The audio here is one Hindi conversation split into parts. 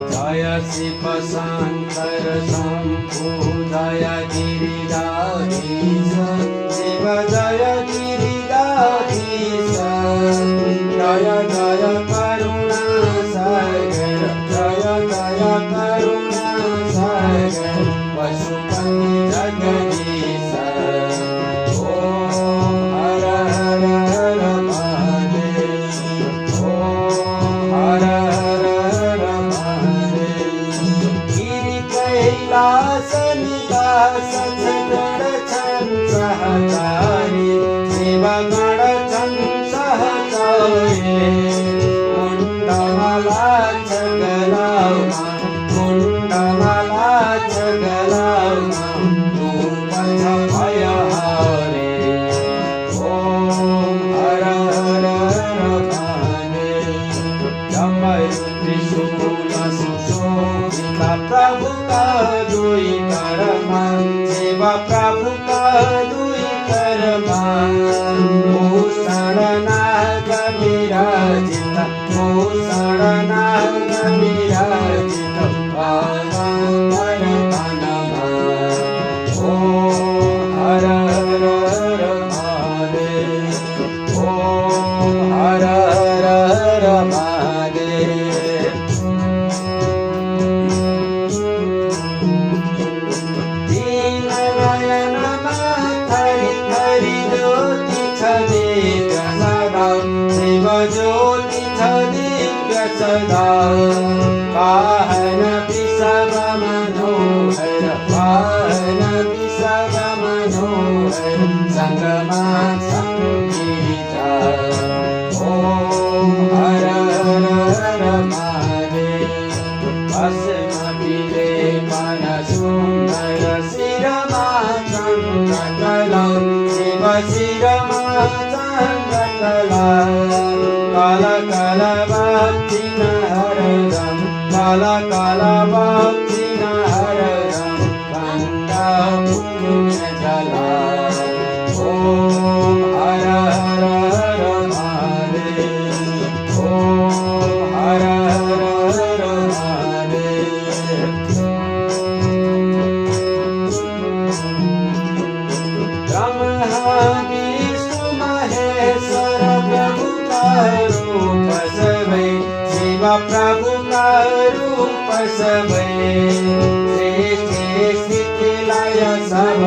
जय शिव शंकर शंभु जय गिरिराधीश शिव जय गिरिराधीश जय जय करुणा सागर जय जय करुणा सागर पशुपति जगदीश ओम हर हर हर महादेव ओम हर हर कैलास निवास गण छन् सहचारी शिव गण छन् सहचारी कुण्डमाला छगलाउमा कुण्डमाला छगलाउमा रूप छ भय हरे ओम हर हर हर महादेव डमरु त्रिशूल सुशोभित प्रभु का दुई कर्मा शिव प्रभु का दुई कर्मा भूषण नाग विराजित भूषण नाग विराजित पावंबर तनमा ओम हर हर हर महादेव ओम हर हर हर महादेव शिव ज्योति दिव्य सदा पाहन विषव मनोहर पाहन विषव मनोहर संगमा संगीता ओम हर हर हर महादेव भस्म मिले मन सुंदर शिरमा चंद्रकला शिव शिरमा चंद्रकला काला काला भक्ति न हरदम काला काला भक्ति न हरदम गंगा पुण्य जला ओम हर हर हर महादेव ओम हर हर हर महादेव ब्रह्मा विष्णु महेश्वर प्रभु रूप सबै शिव प्रभु का रूप सबै सृष्टि स्थिति लय सब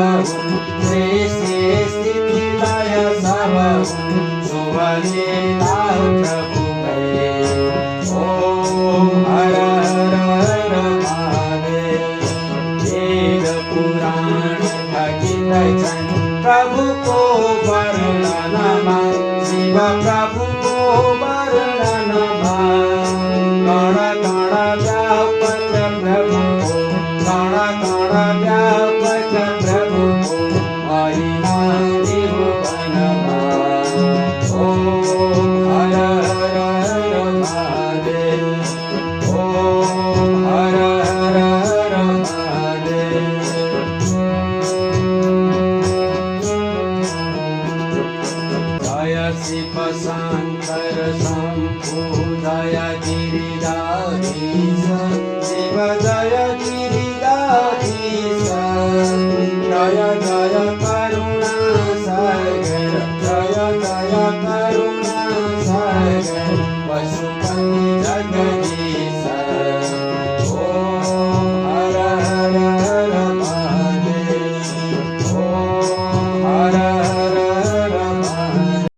सृष्टि स्थिति लय सब शुभ लीला प्रभु गए ओम हर हर हर महादेव वेद पुराण भगित छन् प्रभु को वर्णनमा शिव प्रभु को वर्णनमा गण गण व्यापक प्रभु को गण गण व्यापक प्रभु को महिमा निरूपणमा ओम हर हर हर महादेव ओम हर हर हर महादेव जय शिव शंकर शंभु जय गिरिराधीश शिव